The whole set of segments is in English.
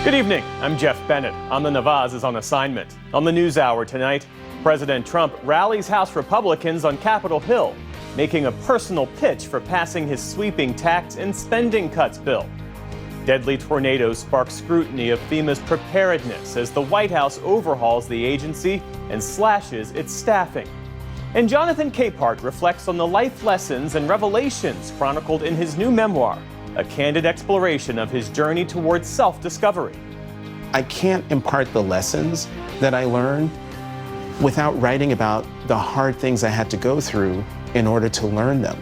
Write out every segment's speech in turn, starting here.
Good evening, I'm Jeff Bennett. Amna Nawaz is on assignment. On the NewsHour tonight, President Trump rallies House Republicans on Capitol Hill, making a personal pitch for passing his sweeping tax and spending cuts bill. Deadly tornadoes spark scrutiny of FEMA's preparedness as the White House overhauls the agency and slashes its staffing. And Jonathan Capehart reflects on the life lessons and revelations chronicled in his new memoir, a candid exploration of his journey towards self-discovery. I can't impart the lessons that I learned without writing about the hard things I had to go through in order to learn them.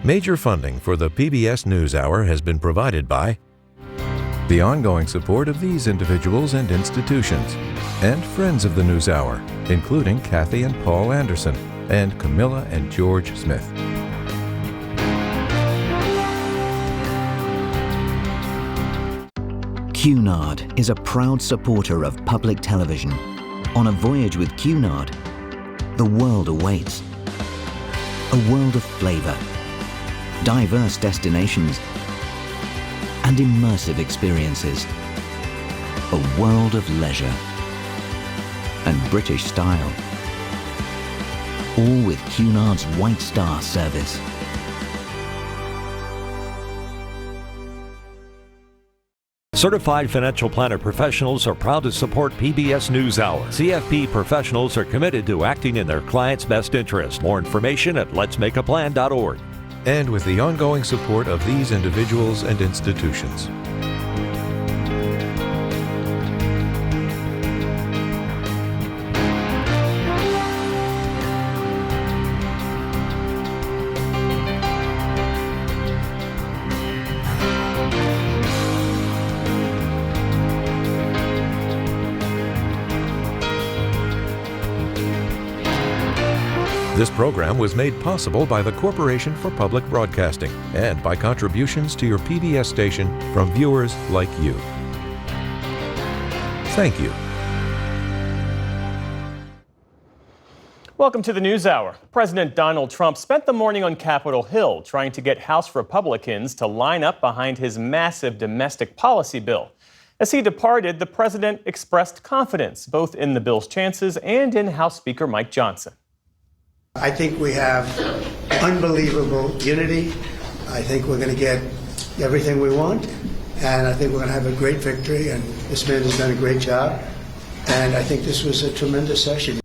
Major funding for the PBS NewsHour has been provided by the ongoing support of these individuals and institutions, and friends of the NewsHour, including Kathy and Paul Anderson, and Camilla and George Smith. Cunard is a proud supporter of public television. On a voyage with Cunard, the world awaits. A world of flavor, diverse destinations, and immersive experiences. A world of leisure and British style. All with Cunard's White Star service. Certified financial planner professionals are proud to support PBS NewsHour. CFP professionals are committed to acting in their clients' best interest. More information at letsmakeaplan.org. And with the ongoing support of these individuals and institutions. This program was made possible by the Corporation for Public Broadcasting and by contributions to your PBS station from viewers like you. Thank you. Welcome to the NewsHour. President Donald Trump spent the morning on Capitol Hill trying to get House Republicans to line up behind his massive domestic policy bill. As he departed, the president expressed confidence both in the bill's chances and in House Speaker Mike Johnson. I think we have unbelievable unity. I think we're going to get everything we want, and I think we're going to have a great victory, and this man has done a great job, and I think this was a tremendous session.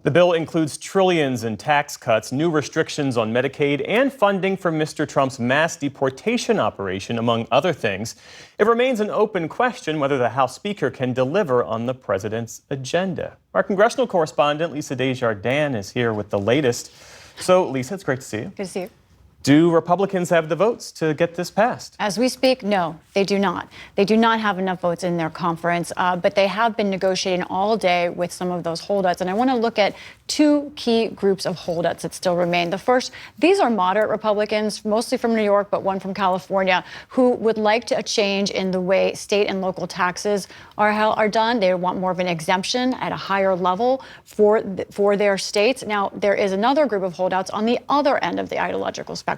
The bill includes trillions in tax cuts, new restrictions on Medicaid, and funding for Mr. Trump's mass deportation operation, among other things. It remains an open question whether the House Speaker can deliver on the president's agenda. Our congressional correspondent, Lisa Desjardins, is here with the latest. So, Lisa, it's great to see you. Good to see you. Do Republicans have the votes to get this passed? As we speak, no, they do not. They do not have enough votes in their conference, but they have been negotiating all day with some of those holdouts. And I want to look at two key groups of holdouts that still remain. The first, these are moderate Republicans, mostly from New York, but one from California, who would like a change in the way state and local taxes are done. They want more of an exemption at a higher level for their states. Now, there is another group of holdouts on the other end of the ideological spectrum.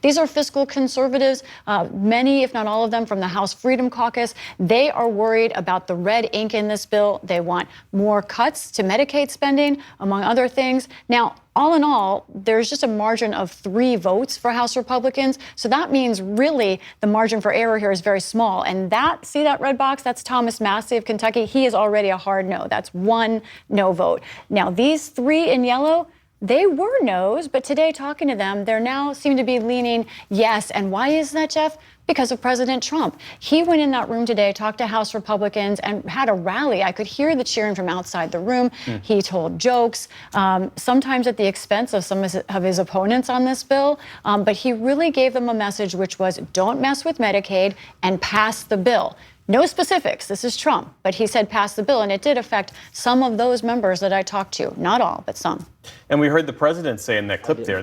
These are fiscal conservatives, many, if not all of them, from the House Freedom Caucus. They are worried about the red ink in this bill. They want more cuts to Medicaid spending, among other things. Now, all in all, there's just a margin of 3 votes for House Republicans. So that means really the margin for error here is very small. And that, see that red box? That's Thomas Massie of Kentucky. He is already a hard no. That's 1 no vote. Now, these 3 in yellow, they were no's, but today talking to them, they now seem to be leaning yes. And why is that, Jeff? Because of President Trump. He went in that room today, talked to House Republicans, and had a rally. I could hear the cheering from outside the room. He told jokes, sometimes at the expense of some of his opponents on this bill. But he really gave them a message which was, don't mess with Medicaid and pass the bill. No specifics. This is Trump. But he said pass the bill, and it did affect some of those members that I talked to. Not all, but some. And we heard the president say in that clip there,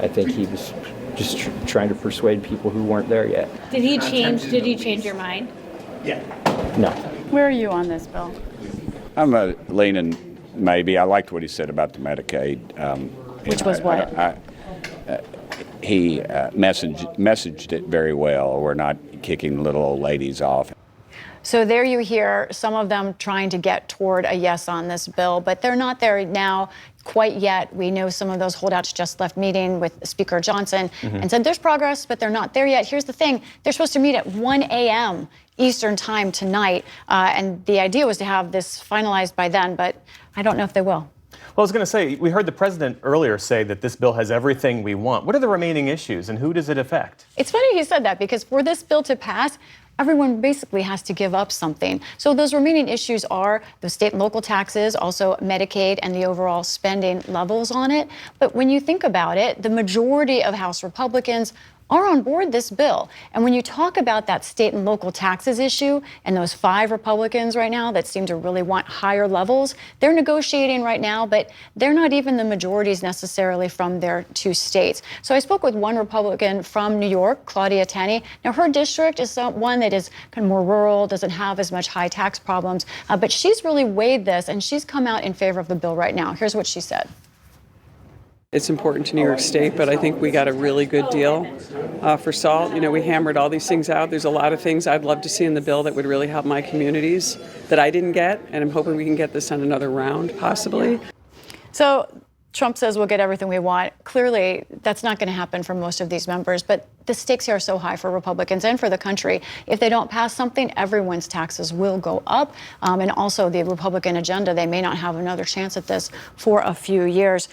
I think he was just trying to persuade people who weren't there yet. Did he change your mind? No. Where are you on this bill? I'm leaning maybe. I liked what he said about the Medicaid. Which was what? He messaged it very well. We're not kicking little old ladies off. So there you hear some of them trying to get toward a yes on this bill, but they're not there now quite yet. We know some of those holdouts just left meeting with Speaker Johnson and said there's progress, but they're not there yet. Here's the thing. They're supposed to meet at 1 a.m. Eastern time tonight, and the idea was to have this finalized by then, but I don't know if they will. Well, I was going to say, we heard the president earlier say that this bill has everything we want. What are the remaining issues, and who does it affect? It's funny he said that, because for this bill to pass, everyone basically has to give up something. So those remaining issues are the state and local taxes, also Medicaid, and the overall spending levels on it. But when you think about it, the majority of House Republicans are on board this bill. And when you talk about that state and local taxes issue and those 5 Republicans right now that seem to really want higher levels, they're negotiating right now, but they're not even the majorities necessarily from their 2 states. So I spoke with one Republican from New York, Claudia Tenney. Now, her district is one that is kind of more rural, doesn't have as much high tax problems, but she's really weighed this, and she's come out in favor of the bill right now. Here's what she said. It's important to New York State, but I think we got a really good deal for salt. You know, we hammered all these things out. There's a lot of things I'd love to see in the bill that would really help my communities that I didn't get, and I'm hoping we can get this on another round, possibly. So Trump says we'll get everything we want. Clearly, that's not going to happen for most of these members, but the stakes here are so high for Republicans and for the country. If they don't pass something, everyone's taxes will go up. And also the Republican agenda, they may not have another chance at this for a few years.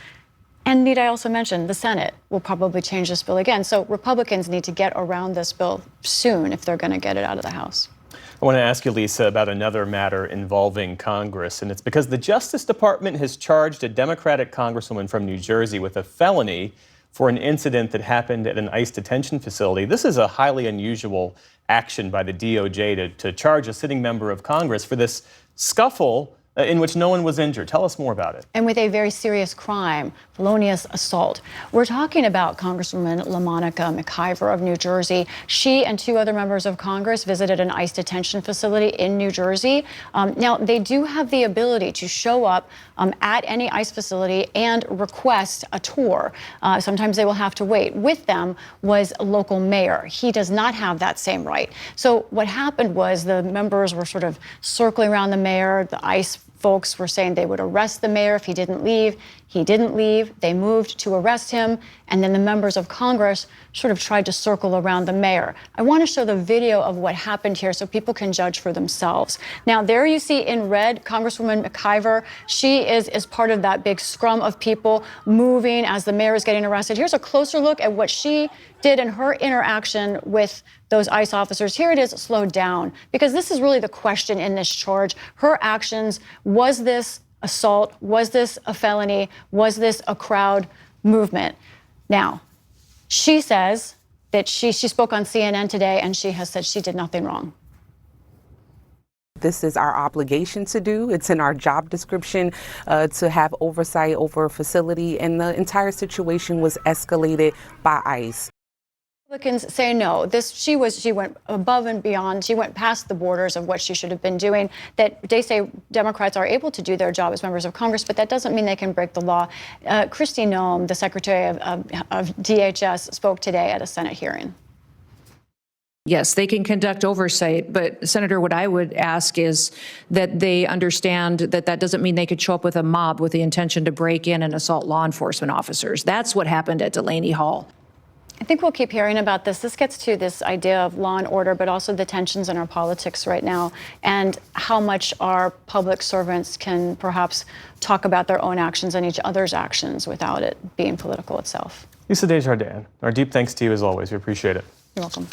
And need I also mention, the Senate will probably change this bill again. So Republicans need to get around this bill soon if they're going to get it out of the House. I want to ask you, Lisa, about another matter involving Congress, and it's because the Justice Department has charged a Democratic congresswoman from New Jersey with a felony for an incident that happened at an ICE detention facility. This is a highly unusual action by the DOJ to charge a sitting member of Congress for this scuffle in which no one was injured. Tell us more about it. And with a very serious crime, felonious assault. We're talking about Congresswoman LaMonica McIver of New Jersey. She and 2 other members of Congress visited an ICE detention facility in New Jersey. Now, they do have the ability to show up at any ICE facility and request a tour. Sometimes they will have to wait. With them was a local mayor. He does not have that same right. So what happened was the members were sort of circling around the mayor. The ICE folks were saying they would arrest the mayor if he didn't leave. He didn't leave. They moved to arrest him. And then the members of Congress sort of tried to circle around the mayor. I want to show the video of what happened here so people can judge for themselves. Now, there you see in red, Congresswoman McIver. She is part of that big scrum of people moving as the mayor is getting arrested. Here's a closer look at what she did in her interaction with those ICE officers. Here it is slowed down, because this is really the question in this charge. Her actions, was this assault? Was this a felony? Was this a crowd movement? Now, she says that she spoke on CNN today, and she has said she did nothing wrong. This is our obligation to do. It's in our job description to have oversight over a facility, and the entire situation was escalated by ICE. Republicans say no. She went above and beyond. She went past the borders of what she should have been doing. That they say Democrats are able to do their job as members of Congress, but that doesn't mean they can break the law. Kristi Noem, the Secretary of DHS, spoke today at a Senate hearing. Yes, they can conduct oversight, but Senator, what I would ask is that they understand that that doesn't mean they could show up with a mob with the intention to break in and assault law enforcement officers. That's what happened at Delaney Hall. I think we'll keep hearing about this. This gets to this idea of law and order, but also the tensions in our politics right now and how much our public servants can perhaps talk about their own actions and each other's actions without it being political itself. Lisa Desjardins, our deep thanks to you as always. We appreciate it. You're welcome.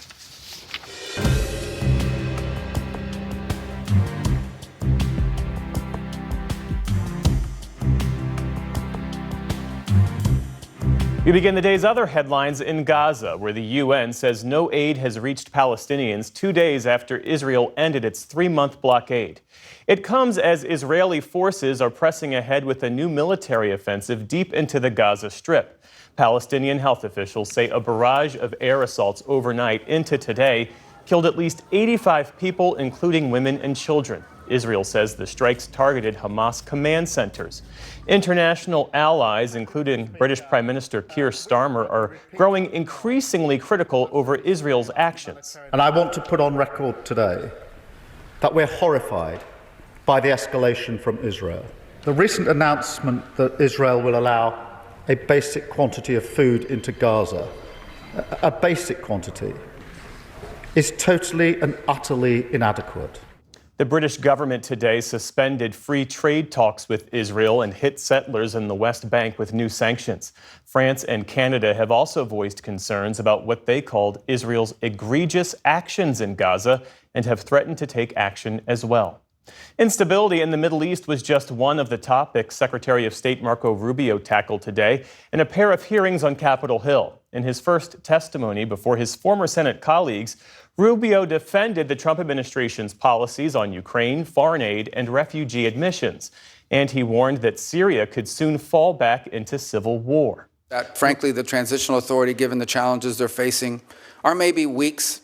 We begin the day's other headlines in Gaza, where the UN says no aid has reached Palestinians 2 days after Israel ended its 3-month blockade. It comes as Israeli forces are pressing ahead with a new military offensive deep into the Gaza Strip. Palestinian health officials say a barrage of air assaults overnight into today killed at least 85 people, including women and children. Israel says the strikes targeted Hamas command centers. International allies, including British Prime Minister Keir Starmer, are growing increasingly critical over Israel's actions. And I want to put on record today that we're horrified by the escalation from Israel. The recent announcement that Israel will allow a basic quantity of food into Gaza, a basic quantity, is totally and utterly inadequate. The British government today suspended free trade talks with Israel and hit settlers in the West Bank with new sanctions. France and Canada have also voiced concerns about what they called Israel's egregious actions in Gaza and have threatened to take action as well. Instability in the Middle East was just one of the topics Secretary of State Marco Rubio tackled today in a pair of hearings on Capitol Hill. In his first testimony before his former Senate colleagues, Rubio defended the Trump administration's policies on Ukraine, foreign aid, and refugee admissions. And he warned that Syria could soon fall back into civil war. That, frankly, the transitional authority, given the challenges they're facing, are maybe weeks,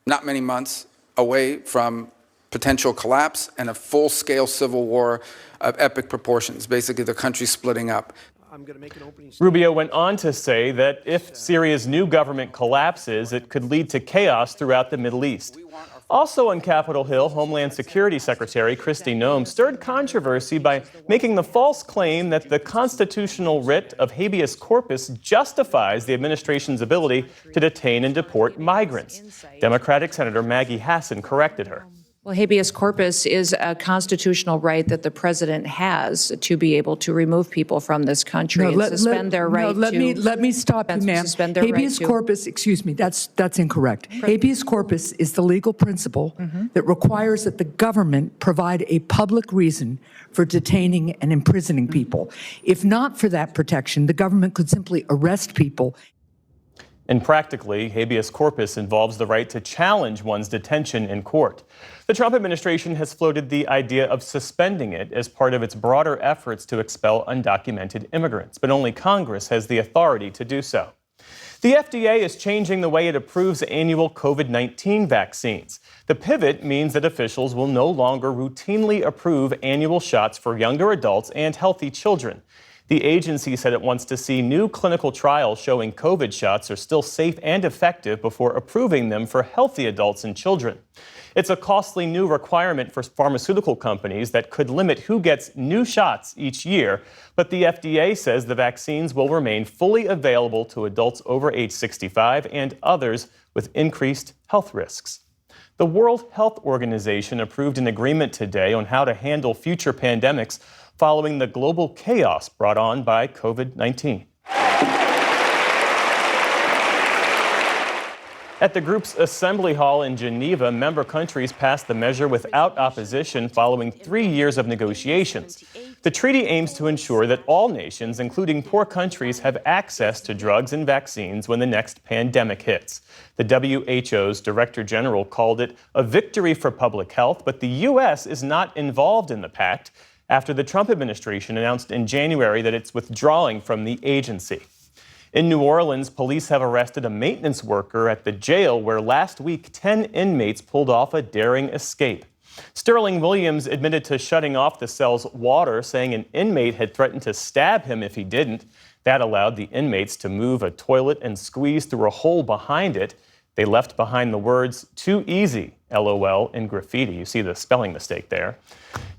not many months, away from potential collapse and a full-scale civil war of epic proportions, basically the country splitting up. Rubio went on to say that if Syria's new government collapses, it could lead to chaos throughout the Middle East. Also on Capitol Hill, Homeland Security Secretary Kristi Noem stirred controversy by making the false claim that the constitutional writ of habeas corpus justifies the administration's ability to detain and deport migrants. Democratic Senator Maggie Hassan corrected her. Well, habeas corpus is a constitutional right that the president has to be able to remove people from this country and suspend their right to. Let me stop you, ma'am. Habeas corpus, excuse me, that's incorrect. Habeas corpus is the legal principle that requires that the government provide a public reason for detaining and imprisoning people. If not for that protection, the government could simply arrest people. And practically, habeas corpus involves the right to challenge one's detention in court. The Trump administration has floated the idea of suspending it as part of its broader efforts to expel undocumented immigrants, but only Congress has the authority to do so. The FDA is changing the way it approves annual COVID-19 vaccines. The pivot means that officials will no longer routinely approve annual shots for younger adults and healthy children. The agency said it wants to see new clinical trials showing COVID shots are still safe and effective before approving them for healthy adults and children. It's a costly new requirement for pharmaceutical companies that could limit who gets new shots each year, but the FDA says the vaccines will remain fully available to adults over age 65 and others with increased health risks. The World Health Organization approved an agreement today on how to handle future pandemics following the global chaos brought on by COVID-19. At the group's assembly hall in Geneva, member countries passed the measure without opposition following 3 years of negotiations. The treaty aims to ensure that all nations, including poor countries, have access to drugs and vaccines when the next pandemic hits. The WHO's Director General called it a victory for public health, but the U.S. is not involved in the pact after the Trump administration announced in January that it's withdrawing from the agency. In New Orleans, police have arrested a maintenance worker at the jail where last week 10 inmates pulled off a daring escape. Sterling Williams admitted to shutting off the cell's water, saying an inmate had threatened to stab him if he didn't. That allowed the inmates to move a toilet and squeeze through a hole behind it. They left behind the words, "Too easy," LOL, in graffiti. You see the spelling mistake there.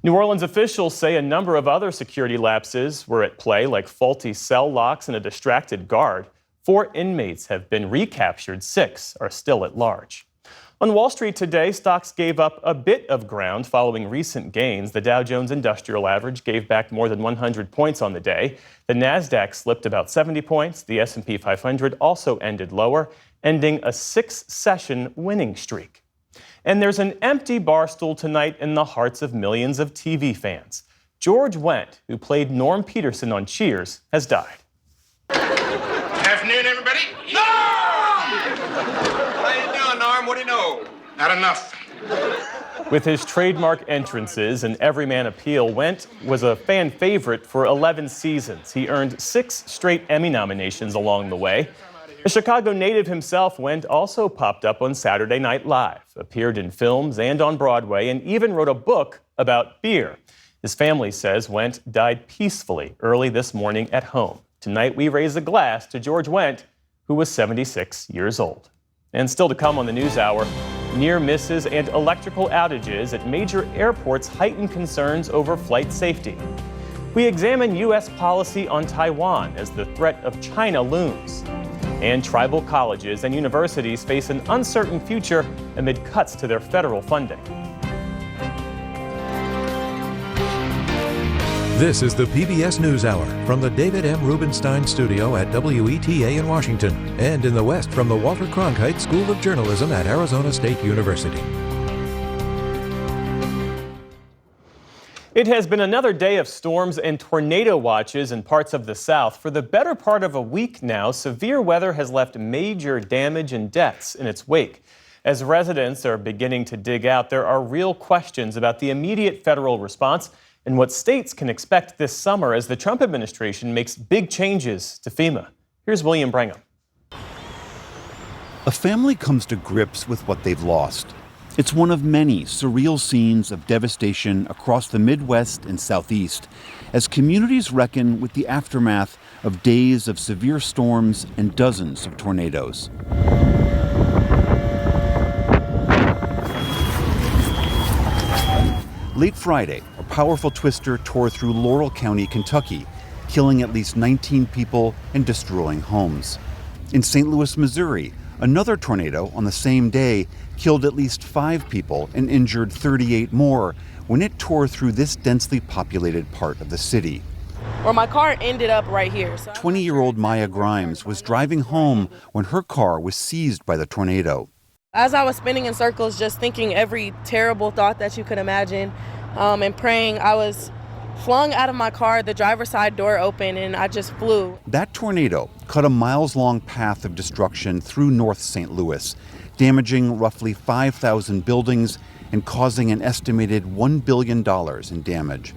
New Orleans officials say a number of other security lapses were at play, like faulty cell locks and a distracted guard. 4 inmates have been recaptured. 6 are still at large. On Wall Street today, stocks gave up a bit of ground following recent gains. The Dow Jones Industrial Average gave back more than 100 points on the day. The Nasdaq slipped about 70 points. The S&P 500 also ended lower, ending a 6-session winning streak. And there's an empty barstool tonight in the hearts of millions of TV fans. George Wendt, who played Norm Peterson on Cheers, has died. Afternoon, everybody. Norm! How you doing, Norm? What do you know? Not enough. With his trademark entrances and everyman appeal, Wendt was a fan favorite for 11 seasons. He earned 6 straight Emmy nominations along the way. The Chicago native himself, Wendt, also popped up on Saturday Night Live, appeared in films and on Broadway, and even wrote a book about beer. His family says Wendt died peacefully early this morning at home. Tonight, we raise a glass to George Wendt, who was 76 years old. And still to come on the NewsHour, near misses and electrical outages at major airports heighten concerns over flight safety. We examine U.S. policy on Taiwan as the threat of China looms. And tribal colleges and universities face an uncertain future amid cuts to their federal funding. This is the PBS NewsHour from the David M. Rubenstein Studio at WETA in Washington, and in the West from the Walter Cronkite School of Journalism at Arizona State University. It has been another day of storms and tornado watches in parts of the South. For the better part of a week now, severe weather has left major damage and deaths in its wake. As residents are beginning to dig out, there are real questions about the immediate federal response and what states can expect this summer as the Trump administration makes big changes to FEMA. Here's William Brangham. A family comes to grips with what they've lost. It's one of many surreal scenes of devastation across the Midwest and Southeast as communities reckon with the aftermath of days of severe storms and dozens of tornadoes. Late Friday, a powerful twister tore through Laurel County, Kentucky, killing at least 19 people and destroying homes. In St. Louis, Missouri, another tornado on the same day killed at least 5 people and injured 38 more when it tore through this densely populated part of the city. Well, my car ended up right here. 20-year-old Maya Grimes was driving home when her car was seized by the tornado. As I was spinning in circles, just thinking every terrible thought that you could imagine, and praying, I was flung out of my car, the driver's side door opened, and I just flew. That tornado cut a miles-long path of destruction through North St. Louis, damaging roughly 5,000 buildings and causing an estimated $1 billion in damage.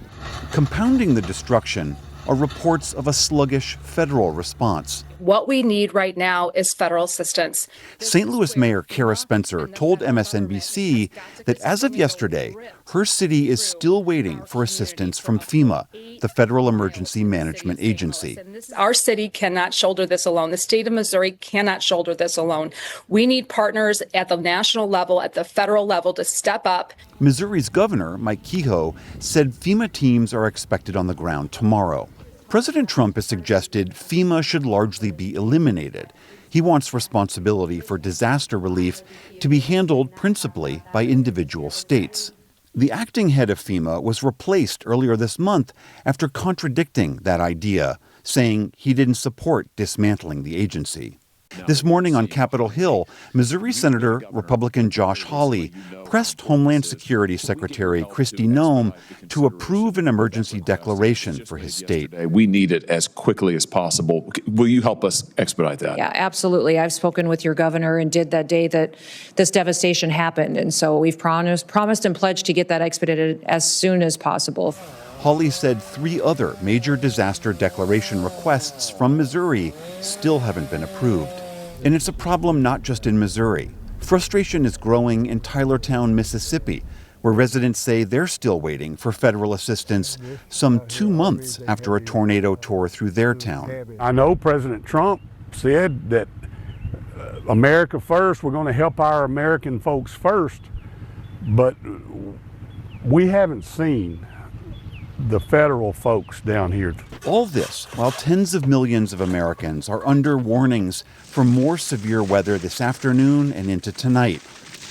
Compounding the destruction are reports of a sluggish federal response. What we need right now is federal assistance. St. Louis Mayor Kara Spencer told MSNBC that as of yesterday, her city is still waiting for assistance from FEMA, the Federal Emergency Management Agency. Our city cannot shoulder this alone. The state of Missouri cannot shoulder this alone. We need partners at the national level, at the federal level, to step up. Missouri's governor, Mike Kehoe, said FEMA teams are expected on the ground tomorrow. President Trump has suggested FEMA should largely be eliminated. He wants responsibility for disaster relief to be handled principally by individual states. The acting head of FEMA was replaced earlier this month after contradicting that idea, saying he didn't support dismantling the agency. This morning on Capitol Hill, Missouri Senator Republican Josh Hawley pressed Homeland Security Secretary Kristi Noem to approve an emergency declaration for his state. We need it as quickly as possible. Will you help us expedite that? Yeah, absolutely. I've spoken with your governor and did that day that this devastation happened. And so we've promised and pledged to get that expedited as soon as possible. Hawley said 3 other major disaster declaration requests from Missouri still haven't been approved. And it's a problem not just in Missouri. Frustration is growing in Tylertown, Mississippi, where residents say they're still waiting for federal assistance some 2 months after a tornado tore through their town. I know President Trump said that America first, we're going to help our American folks first, but we haven't seen the federal folks down here. All this while tens of millions of Americans are under warnings for more severe weather this afternoon and into tonight,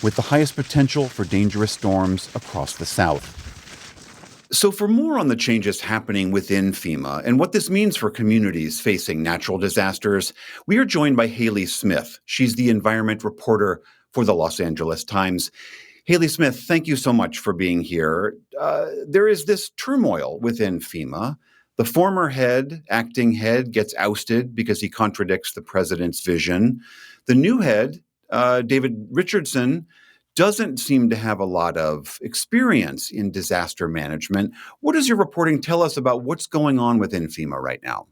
with the highest potential for dangerous storms across the South. So for more on the changes happening within FEMA and what this means for communities facing natural disasters, we are joined by Haley Smith. She's the environment reporter for the Los Angeles Times. Haley Smith, thank you so much for being here. There is this turmoil within FEMA. The former acting head, gets ousted because he contradicts the president's vision. The new head, David Richardson, doesn't seem to have a lot of experience in disaster management. What does your reporting tell us about what's going on within FEMA right now?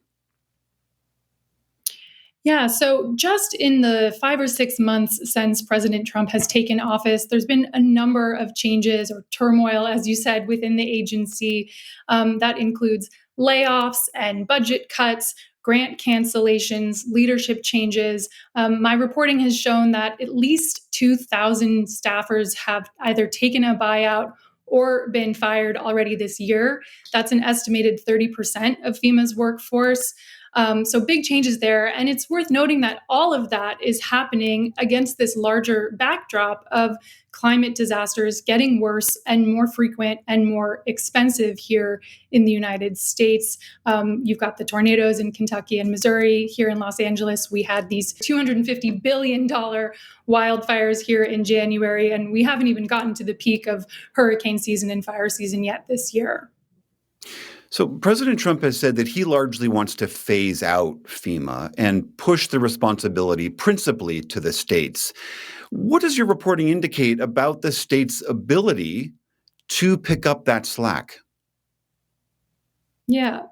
Yeah, so just in the 5 or 6 months since President Trump has taken office, there's been a number of changes or turmoil, as you said, within the agency. That includes layoffs and budget cuts, grant cancellations, leadership changes. My reporting has shown that at least 2,000 staffers have either taken a buyout or been fired already this year. That's an estimated 30% of FEMA's workforce. So big changes there. And it's worth noting that all of that is happening against this larger backdrop of climate disasters getting worse and more frequent and more expensive here in the United States. You've got the tornadoes in Kentucky and Missouri. Here in Los Angeles, we had these $250 billion wildfires here in January, and we haven't even gotten to the peak of hurricane season and fire season yet this year. So President Trump has said that he largely wants to phase out FEMA and push the responsibility principally to the states. What does your reporting indicate about the states' ability to pick up that slack? Yeah,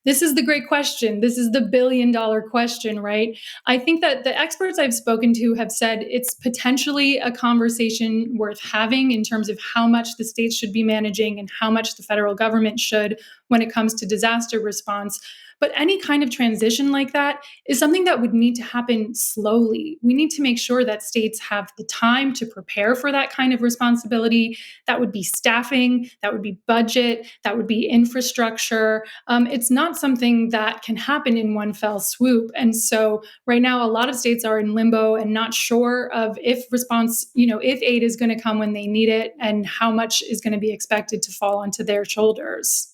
this is the great question. This is the billion-dollar question, right? I think that the experts I've spoken to have said it's potentially a conversation worth having in terms of how much the states should be managing and how much the federal government should when it comes to disaster response. But any kind of transition like that is something that would need to happen slowly. We need to make sure that states have the time to prepare for that kind of responsibility. That would be staffing, that would be budget, that would be infrastructure. It's not something that can happen in one fell swoop. And so right now, a lot of states are in limbo and not sure of if if aid is going to come when they need it and how much is going to be expected to fall onto their shoulders.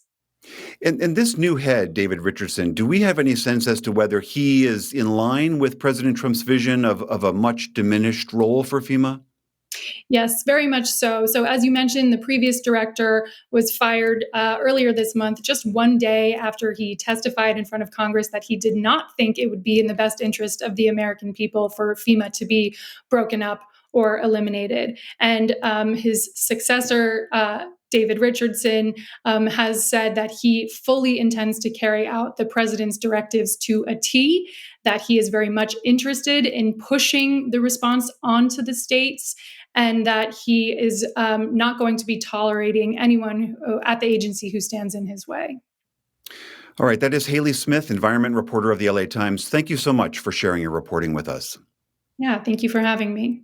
And this new head, David Richardson, do we have any sense as to whether he is in line with President Trump's vision of a much diminished role for FEMA? Yes, very much so. So as you mentioned, the previous director was fired earlier this month, just one day after he testified in front of Congress that he did not think it would be in the best interest of the American people for FEMA to be broken up or eliminated. And his successor, David Richardson, has said that he fully intends to carry out the president's directives to a T, that he is very much interested in pushing the response onto the states, and that he is not going to be tolerating anyone at the agency who stands in his way. All right, that is Haley Smith, environment reporter of the LA Times. Thank you so much for sharing your reporting with us. Yeah, thank you for having me.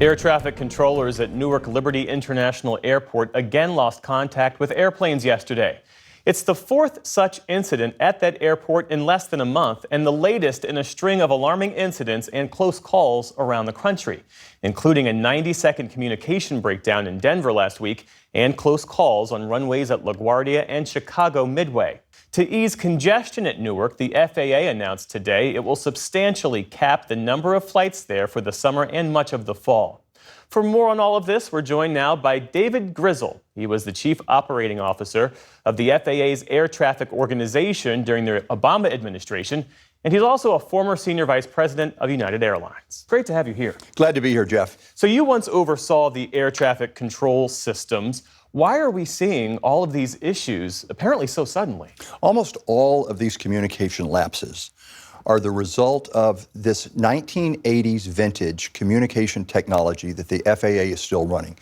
Air traffic controllers at Newark Liberty International Airport again lost contact with airplanes yesterday. It's the fourth such incident at that airport in less than a month, and the latest in a string of alarming incidents and close calls around the country, including a 90-second communication breakdown in Denver last week and close calls on runways at LaGuardia and Chicago Midway. To ease congestion at Newark, the FAA announced today it will substantially cap the number of flights there for the summer and much of the fall. For more on all of this, we're joined now by David Grizzle. He was the chief operating officer of the FAA's air traffic organization during the Obama administration, and he's also a former senior vice president of United Airlines. Great to have you here. Glad to be here, Jeff. So you once oversaw the air traffic control systems. Why are we seeing all of these issues apparently so suddenly? Almost all of these communication lapses are the result of this 1980s vintage communication technology that the FAA is still running.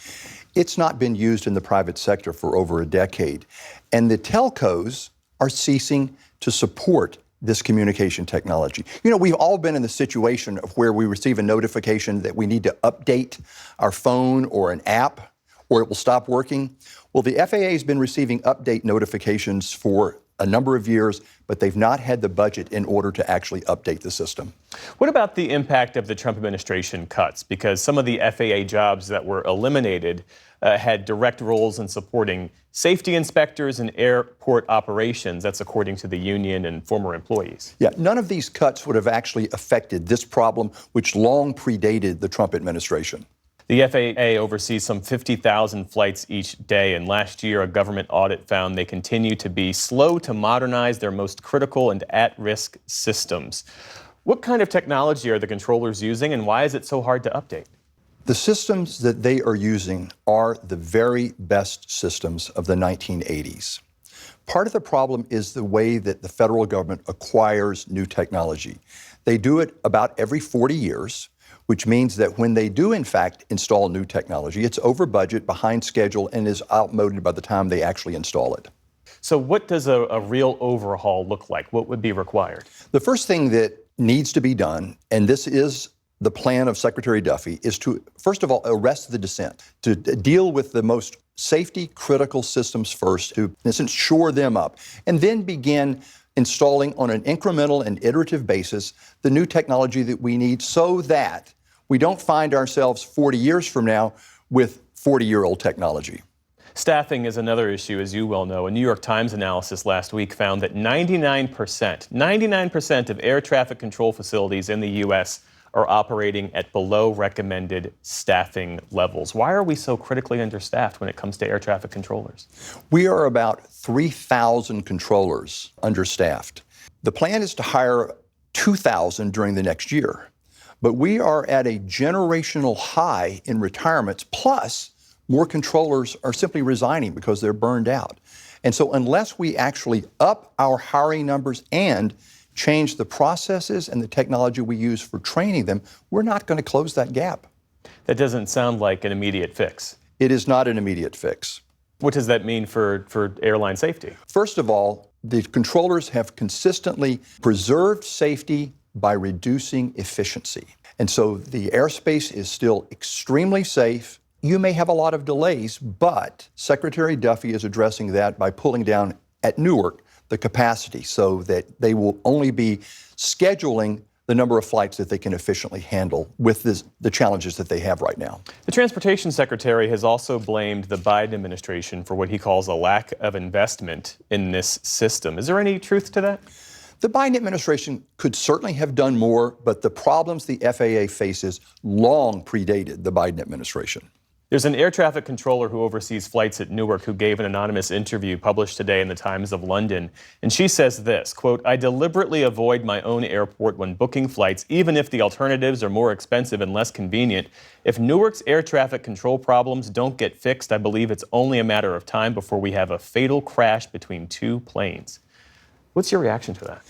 It's not been used in the private sector for over a decade, and the telcos are ceasing to support this communication technology. You know, we've all been in the situation of where we receive a notification that we need to update our phone or an app, or it will stop working. Well, the FAA has been receiving update notifications for a number of years, but they've not had the budget in order to actually update the system. What about the impact of the Trump administration cuts? Because some of the FAA jobs that were eliminated had direct roles in supporting safety inspectors and airport operations. That's according to the union and former employees. Yeah, none of these cuts would have actually affected this problem, which long predated the Trump administration. The FAA oversees some 50,000 flights each day, and last year a government audit found they continue to be slow to modernize their most critical and at-risk systems. What kind of technology are the controllers using, and why is it so hard to update? The systems that they are using are the very best systems of the 1980s. Part of the problem is the way that the federal government acquires new technology. They do it about every 40 years, which means that when they do, in fact, install new technology, it's over budget, behind schedule, and is outmoded by the time they actually install it. So what does a real overhaul look like? What would be required? The first thing that needs to be done, and this is the plan of Secretary Duffy, is to, first of all, arrest the dissent, to deal with the most safety critical systems first, to, in a sense, shore them up, and then begin installing on an incremental and iterative basis the new technology that we need so that we don't find ourselves 40 years from now with 40-year-old technology. Staffing is another issue, as you well know. A New York Times analysis last week found that 99% of air traffic control facilities in the U.S. are operating at below recommended staffing levels. Why are we so critically understaffed when it comes to air traffic controllers? We are about 3,000 controllers understaffed. The plan is to hire 2,000 during the next year. But we are at a generational high in retirements, plus more controllers are simply resigning because they're burned out. And so unless we actually up our hiring numbers and change the processes and the technology we use for training them, we're not going to close that gap. That doesn't sound like an immediate fix. It is not an immediate fix. What does that mean for airline safety? First of all, the controllers have consistently preserved safety by reducing efficiency. And so the airspace is still extremely safe. You may have a lot of delays, but Secretary Duffy is addressing that by pulling down at Newark the capacity so that they will only be scheduling the number of flights that they can efficiently handle with the challenges that they have right now. The Transportation Secretary has also blamed the Biden administration for what he calls a lack of investment in this system. Is there any truth to that? The Biden administration could certainly have done more, but the problems the FAA faces long predated the Biden administration. There's an air traffic controller who oversees flights at Newark who gave an anonymous interview published today in the Times of London. And she says this, quote, "I deliberately avoid my own airport when booking flights, even if the alternatives are more expensive and less convenient. If Newark's air traffic control problems don't get fixed, I believe it's only a matter of time before we have a fatal crash between two planes." What's your reaction to that?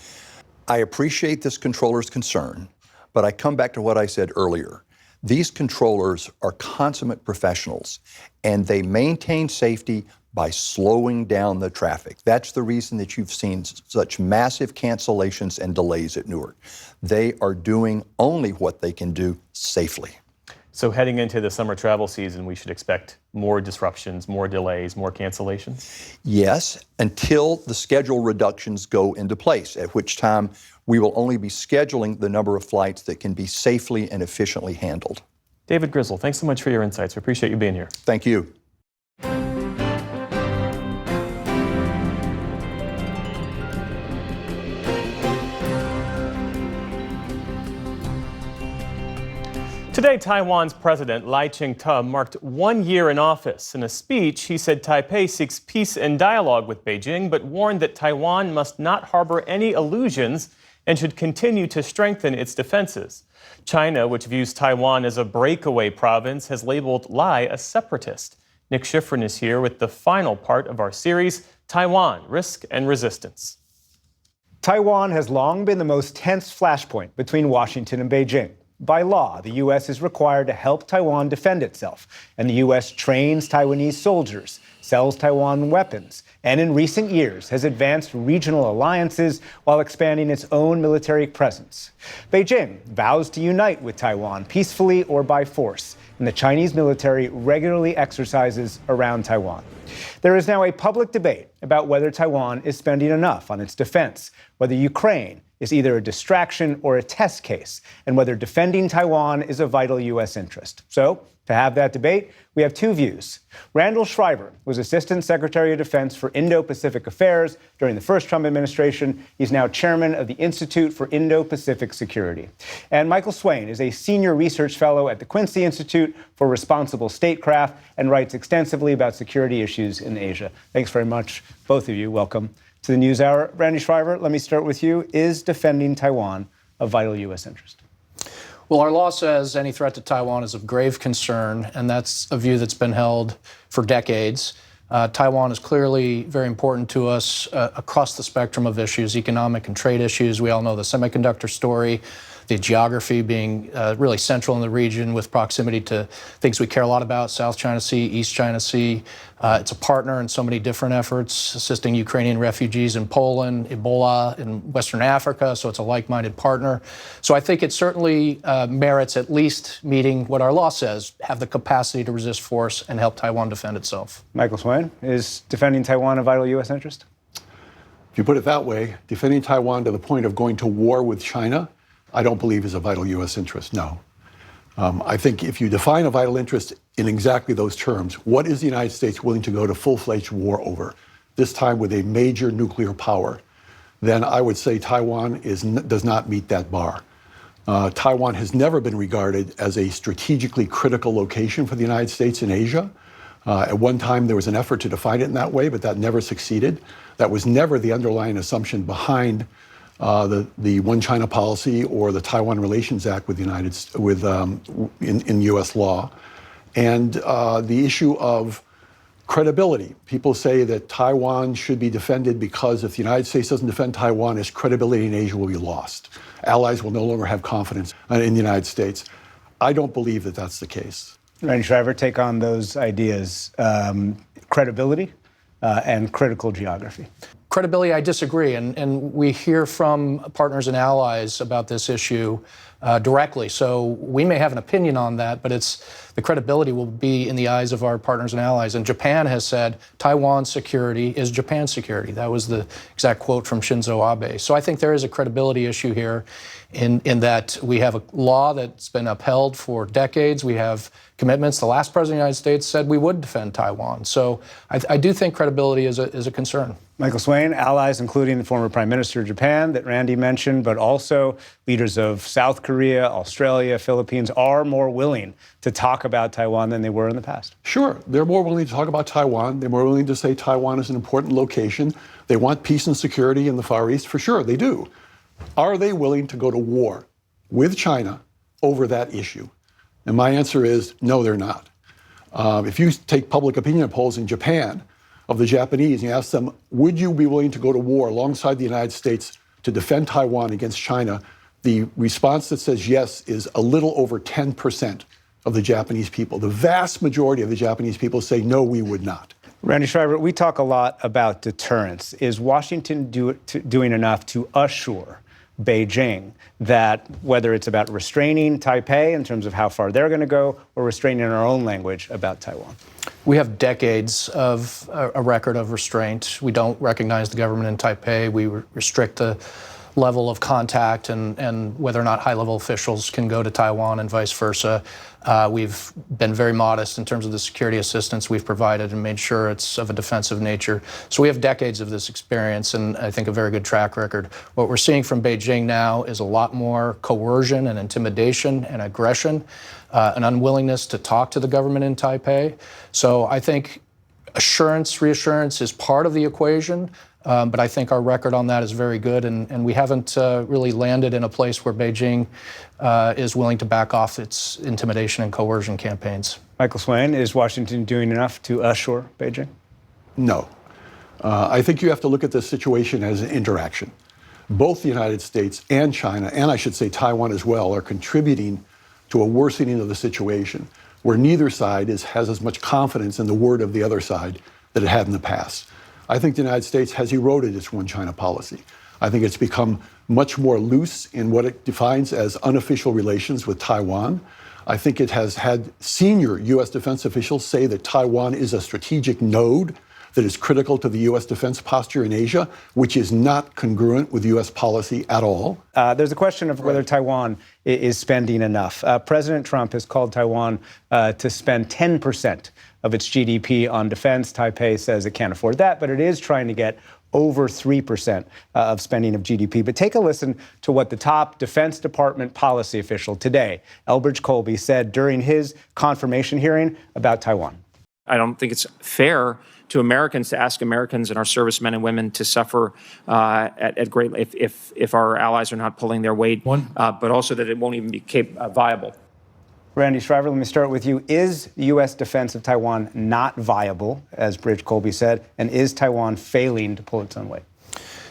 I appreciate this controller's concern, but I come back to what I said earlier. These controllers are consummate professionals, and they maintain safety by slowing down the traffic. That's the reason that you've seen such massive cancellations and delays at Newark. They are doing only what they can do safely. So heading into the summer travel season, we should expect more disruptions, more delays, more cancellations? Yes, until the schedule reductions go into place, at which time we will only be scheduling the number of flights that can be safely and efficiently handled. David Grizzle, thanks so much for your insights. We appreciate you being here. Thank you. Today, Taiwan's President Lai Ching-te marked 1 year in office. In a speech, he said Taipei seeks peace and dialogue with Beijing, but warned that Taiwan must not harbor any illusions and should continue to strengthen its defenses. China, which views Taiwan as a breakaway province, has labeled Lai a separatist. Nick Schifrin is here with the final part of our series, Taiwan, Risk and Resistance. Taiwan has long been the most tense flashpoint between Washington and Beijing. By law, the U.S. is required to help Taiwan defend itself, and the U.S. trains Taiwanese soldiers, sells Taiwan weapons, and in recent years has advanced regional alliances while expanding its own military presence. Beijing vows to unite with Taiwan peacefully or by force, and the Chinese military regularly exercises around Taiwan. There is now a public debate about whether Taiwan is spending enough on its defense, whether Ukraine is either a distraction or a test case, and whether defending Taiwan is a vital U.S. interest. So, to have that debate, we have two views. Randall Schreiber was Assistant Secretary of Defense for Indo-Pacific Affairs during the first Trump administration. He's now chairman of the Institute for Indo-Pacific Security. And Michael Swain is a senior research fellow at the Quincy Institute for Responsible Statecraft and writes extensively about security issues in Asia. Thanks very much, both of you. Welcome to the NewsHour. Randy Schreiber, let me start with you. Is defending Taiwan a vital U.S. interest? Well, our law says any threat to Taiwan is of grave concern, and that's a view that's been held for decades. Taiwan is clearly very important to us across the spectrum of issues, economic and trade issues. We all know the semiconductor story, the geography being really central in the region with proximity to things we care a lot about, South China Sea, East China Sea. It's a partner in so many different efforts, assisting Ukrainian refugees in Poland, Ebola in Western Africa, so it's a like-minded partner. So I think it certainly merits at least meeting what our law says, have the capacity to resist force and help Taiwan defend itself. Michael Swain, is defending Taiwan a vital U.S. interest? If you put it that way, defending Taiwan to the point of going to war with China, I don't believe is a vital U.S. interest, no. I think if you define a vital interest in exactly those terms, what is the United States willing to go to full-fledged war over, this time with a major nuclear power, then I would say Taiwan does not meet that bar. Taiwan has never been regarded as a strategically critical location for the United States in Asia. At one time, there was an effort to define it in that way, but that never succeeded. That was never the underlying assumption behind the One China policy or the Taiwan Relations Act with in U.S. law, and the issue of credibility. People say that Taiwan should be defended because if the United States doesn't defend Taiwan, its credibility in Asia will be lost. Allies will no longer have confidence in the United States. I don't believe that that's the case. Randy Shriver, take on those ideas. Credibility and critical geography. Credibility, I disagree, and we hear from partners and allies about this issue directly. So we may have an opinion on that, but the credibility will be in the eyes of our partners and allies. And Japan has said Taiwan's security is Japan's security. That was the exact quote from Shinzo Abe. So I think there is a credibility issue here in that we have a law that's been upheld for decades. We have commitments. The last president of the United States said we would defend Taiwan. So I do think credibility is a concern. Michael Swain, allies including the former Prime Minister of Japan that Randy mentioned, but also leaders of South Korea, Australia, Philippines are more willing to talk about Taiwan than they were in the past. Sure, they're more willing to talk about Taiwan. They're more willing to say Taiwan is an important location. They want peace and security in the Far East, for sure, they do. Are they willing to go to war with China over that issue? And my answer is no, they're not. If you take public opinion polls in Japan of the Japanese and you ask them, would you be willing to go to war alongside the United States to defend Taiwan against China? The response that says yes is a little over 10% of the Japanese people. The vast majority of the Japanese people say no, we would not. Randy Shriver, we talk a lot about deterrence. Is Washington doing enough to assure Beijing that whether it's about restraining Taipei in terms of how far they're going to go or restraining in our own language about Taiwan? We have decades of a record of restraint. We don't recognize the government in Taipei. We restrict the level of contact and whether or not high-level officials can go to Taiwan and vice versa. We've been very modest in terms of the security assistance we've provided and made sure it's of a defensive nature. So we have decades of this experience and I think a very good track record. What we're seeing from Beijing now is a lot more coercion and intimidation and aggression, an unwillingness to talk to the government in Taipei. So I think reassurance is part of the equation. But I think our record on that is very good, and we haven't really landed in a place where Beijing is willing to back off its intimidation and coercion campaigns. Michael Swain, is Washington doing enough to assure Beijing? No. I think you have to look at this situation as an interaction. Both the United States and China, and I should say Taiwan as well, are contributing to a worsening of the situation where neither side has as much confidence in the word of the other side that it had in the past. I think the United States has eroded its One China policy. I think it's become much more loose in what it defines as unofficial relations with Taiwan. I think it has had senior U.S. defense officials say that Taiwan is a strategic node that is critical to the U.S. defense posture in Asia, which is not congruent with U.S. policy at all. There's a question of whether Taiwan is spending enough. President Trump has called Taiwan to spend 10% of its GDP on defense. Taipei says it can't afford that, but it is trying to get over 3% of spending of GDP. But take a listen to what the top Defense Department policy official today, Elbridge Colby, said during his confirmation hearing about Taiwan. I don't think it's fair to Americans, to ask Americans and our servicemen and women to suffer at great if our allies are not pulling their weight, but also that it won't even be viable. Randy Shriver, let me start with you. Is U.S. defense of Taiwan not viable, as Bridge Colby said, and is Taiwan failing to pull its own weight?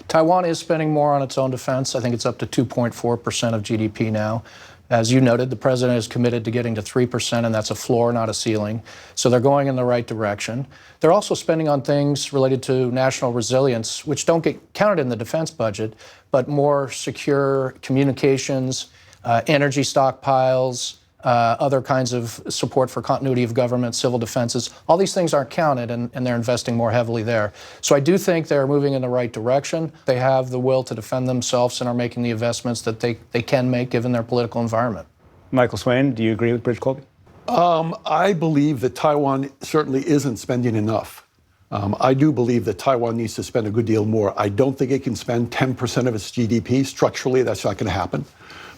Taiwan is spending more on its own defense. I think it's up to 2.4% of GDP now. As you noted, the president is committed to getting to 3%, and that's a floor, not a ceiling. So they're going in the right direction. They're also spending on things related to national resilience, which don't get counted in the defense budget, but more secure communications, energy stockpiles, other kinds of support for continuity of government, civil defenses. All these things aren't counted, and they're investing more heavily there. So I do think they're moving in the right direction. They have the will to defend themselves and are making the investments that they can make given their political environment. Michael Swain, do you agree with Bridge Colby? I believe that Taiwan certainly isn't spending enough. I do believe that Taiwan needs to spend a good deal more. I don't think it can spend 10% of its GDP. Structurally, that's not going to happen.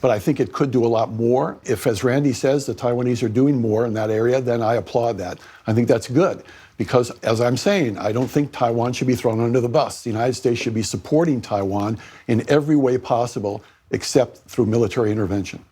But I think it could do a lot more. If, as Randy says, the Taiwanese are doing more in that area, then I applaud that. I think that's good. Because, as I'm saying, I don't think Taiwan should be thrown under the bus. The United States should be supporting Taiwan in every way possible, except through military intervention.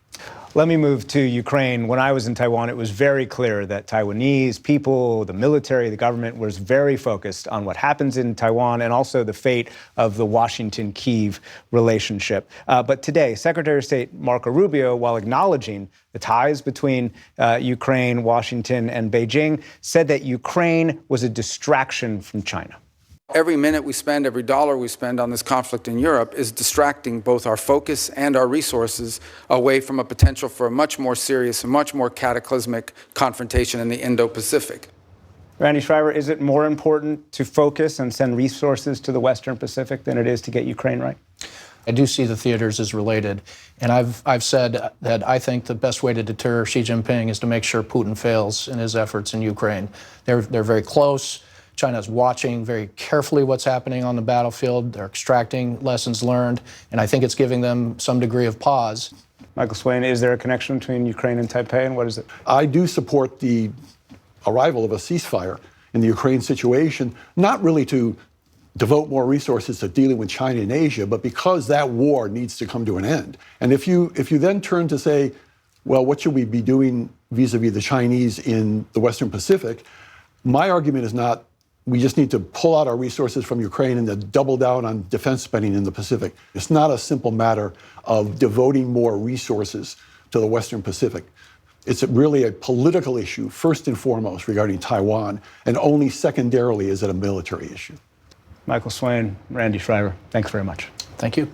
Let me move to Ukraine. When I was in Taiwan, it was very clear that Taiwanese people, the military, the government was very focused on what happens in Taiwan and also the fate of the Washington-Kyiv relationship. But today, Secretary of State Marco Rubio, while acknowledging the ties between Ukraine, Washington, and Beijing, said that Ukraine was a distraction from China. Every minute we spend, every dollar we spend on this conflict in Europe is distracting both our focus and our resources away from a potential for a much more serious and much more cataclysmic confrontation in the Indo-Pacific. Randy Shriver, is it more important to focus and send resources to the Western Pacific than it is to get Ukraine right? I do see the theaters as related. And I've said that I think the best way to deter Xi Jinping is to make sure Putin fails in his efforts in Ukraine. They're very close. China's watching very carefully what's happening on the battlefield. They're extracting lessons learned, and I think it's giving them some degree of pause. Michael Swain, is there a connection between Ukraine and Taipei, and what is it? I do support the arrival of a ceasefire in the Ukraine situation, not really to devote more resources to dealing with China and Asia, but because that war needs to come to an end. And if you then turn to say, well, what should we be doing vis-a-vis the Chinese in the Western Pacific? My argument is not we just need to pull out our resources from Ukraine and then double down on defense spending in the Pacific. It's not a simple matter of devoting more resources to the Western Pacific. It's really a political issue, first and foremost, regarding Taiwan, and only secondarily is it a military issue. Michael Swain, Randy Shriver, thanks very much. Thank you.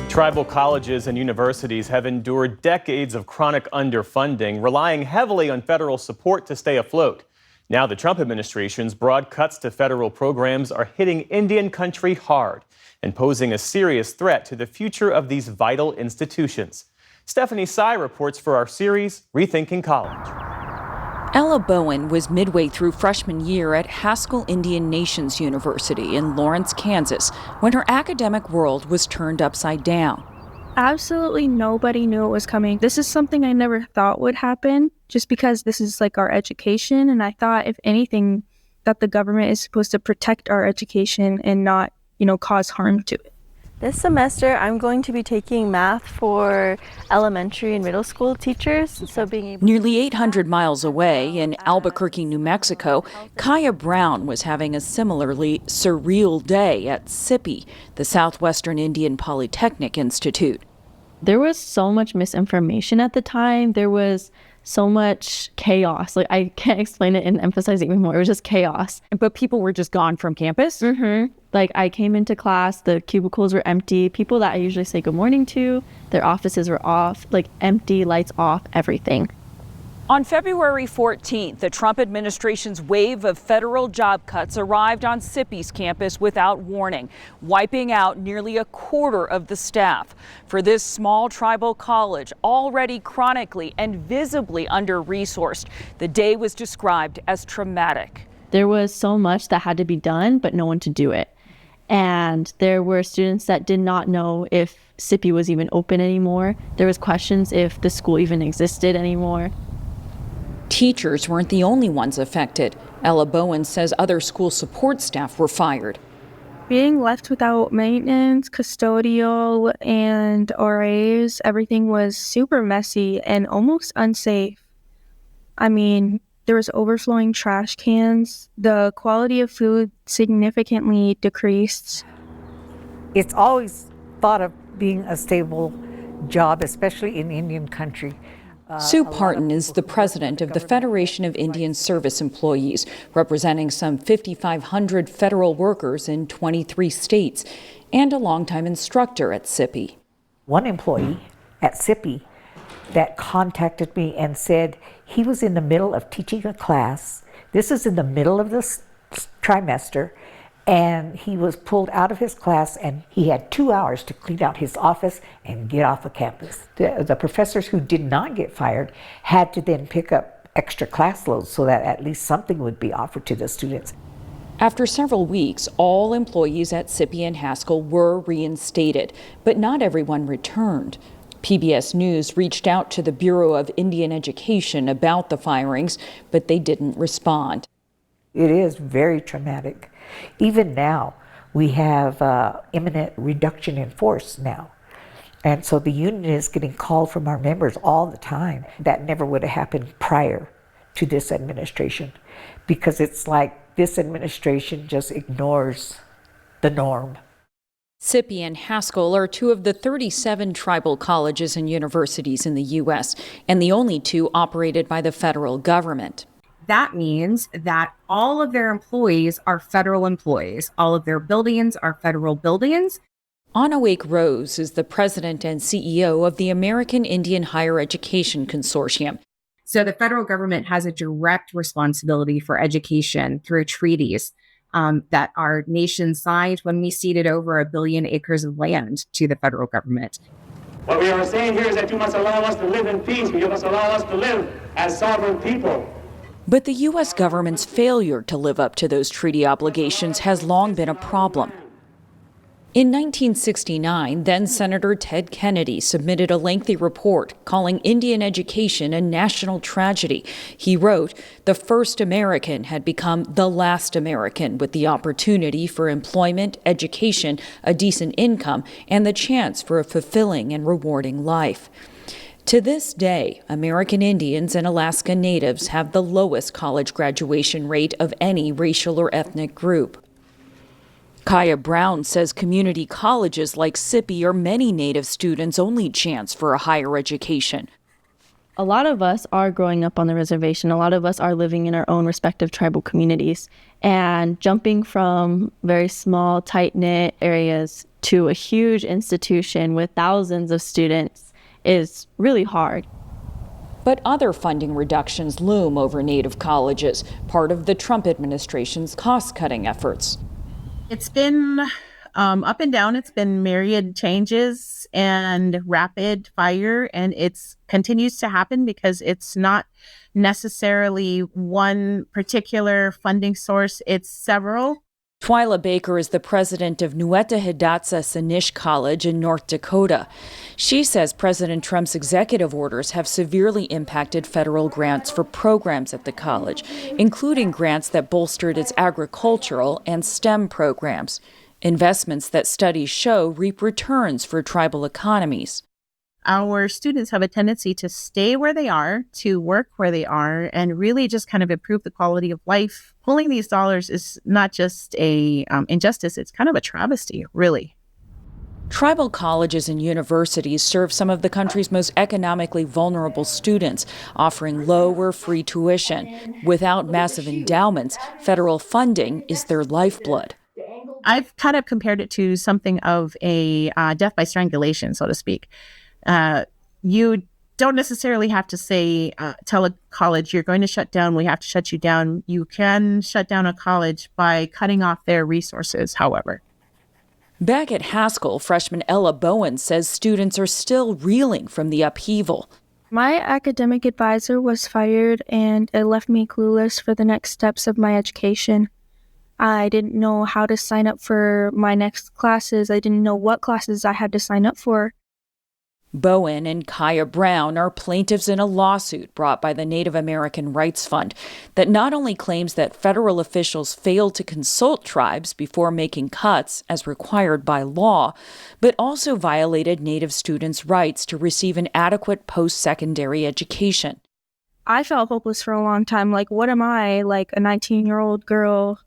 Tribal colleges and universities have endured decades of chronic underfunding, relying heavily on federal support to stay afloat. Now the Trump administration's broad cuts to federal programs are hitting Indian country hard and posing a serious threat to the future of these vital institutions. Stephanie Sy reports for our series, Rethinking College. Ella Bowen was midway through freshman year at Haskell Indian Nations University in Lawrence, Kansas, when her academic world was turned upside down. Absolutely nobody knew it was coming. This is something I never thought would happen, just because this is like our education, and I thought, if anything, that the government is supposed to protect our education and not, cause harm to it. This semester, I'm going to be taking math for elementary and middle school teachers. So Nearly 800 miles away in Albuquerque, New Mexico, Kaya Brown was having a similarly surreal day at SIPI, the Southwestern Indian Polytechnic Institute. There was so much misinformation at the time. There was so much chaos. I can't explain it and emphasize it even more. It was just chaos. But people were just gone from campus? Mm-hmm. I came into class, the cubicles were empty. People that I usually say good morning to, their offices were off, empty, lights off, everything. On February 14th, the Trump administration's wave of federal job cuts arrived on SIPI's campus without warning, wiping out nearly a quarter of the staff. For this small tribal college, already chronically and visibly under-resourced, the day was described as traumatic. There was so much that had to be done, but no one to do it. And there were students that did not know if SIPI was even open anymore. There was questions if the school even existed anymore. Teachers weren't the only ones affected. Ella Bowen says other school support staff were fired. Being left without maintenance, custodial, and RAs, everything was super messy and almost unsafe. I mean, there was overflowing trash cans. The quality of food significantly decreased. It's always thought of being a stable job, especially in Indian country. Sue Parton is the president of the Federation of Indian Service Employees, representing some 5,500 federal workers in 23 states, and a longtime instructor at SIPI. One employee at SIPI that contacted me and said he was in the middle of teaching a class. This is in the middle of this trimester, and he was pulled out of his class, and he had 2 hours to clean out his office and get off the campus. The professors who did not get fired had to then pick up extra class loads so that at least something would be offered to the students. After several weeks, all employees at SIPI and Haskell were reinstated, but not everyone returned. PBS News reached out to the Bureau of Indian Education about the firings, but they didn't respond. It is very traumatic. Even now, we have imminent reduction in force now. And so the union is getting called from our members all the time. That never would have happened prior to this administration, because it's like this administration just ignores the norm. SIPI and Haskell are two of the 37 tribal colleges and universities in the U.S., and the only two operated by the federal government. That means that all of their employees are federal employees. All of their buildings are federal buildings. Anna Wake Rose is the president and CEO of the American Indian Higher Education Consortium. So the federal government has a direct responsibility for education through treaties that our nation signed when we ceded over 1 billion acres of land to the federal government. What we are saying here is that you must allow us to live in peace. You must allow us to live as sovereign people. But the U.S. government's failure to live up to those treaty obligations has long been a problem. In 1969, then-Senator Ted Kennedy submitted a lengthy report calling Indian education a national tragedy. He wrote, "The first American had become the last American with the opportunity for employment, education, a decent income, and the chance for a fulfilling and rewarding life." To this day, American Indians and Alaska Natives have the lowest college graduation rate of any racial or ethnic group. Kaya Brown says community colleges like SIPI are many Native students' only chance for a higher education. A lot of us are growing up on the reservation. A lot of us are living in our own respective tribal communities. And jumping from very small, tight-knit areas to a huge institution with thousands of students is really hard. But other funding reductions loom over Native colleges, part of the Trump administration's cost-cutting efforts. It's been up and down. It's been myriad changes and rapid fire, and it continues to happen because it's not necessarily one particular funding source. It's several. Twyla Baker is the president of Nueta Hidatsa Sanish College in North Dakota. She says President Trump's executive orders have severely impacted federal grants for programs at the college, including grants that bolstered its agricultural and STEM programs, investments that studies show reap returns for tribal economies. Our students have a tendency to stay where they are, to work where they are, and really just kind of improve the quality of life. Pulling these dollars is not just a injustice, it's kind of a travesty, really. Tribal colleges and universities serve some of the country's most economically vulnerable students, offering low or free tuition. Without massive endowments, federal funding is their lifeblood. I've kind of compared it to something of a death by strangulation, so to speak. You don't necessarily have to say, tell a college you're going to shut down, we have to shut you down. You can shut down a college by cutting off their resources, however. Back at Haskell, freshman Ella Bowen says students are still reeling from the upheaval. My academic advisor was fired, and it left me clueless for the next steps of my education. I didn't know how to sign up for my next classes. I didn't know what classes I had to sign up for. Bowen and Kaya Brown are plaintiffs in a lawsuit brought by the Native American Rights Fund that not only claims that federal officials failed to consult tribes before making cuts as required by law, but also violated Native students' rights to receive an adequate post-secondary education. I felt hopeless for a long time. Like, what am I, like a 19-year-old girl,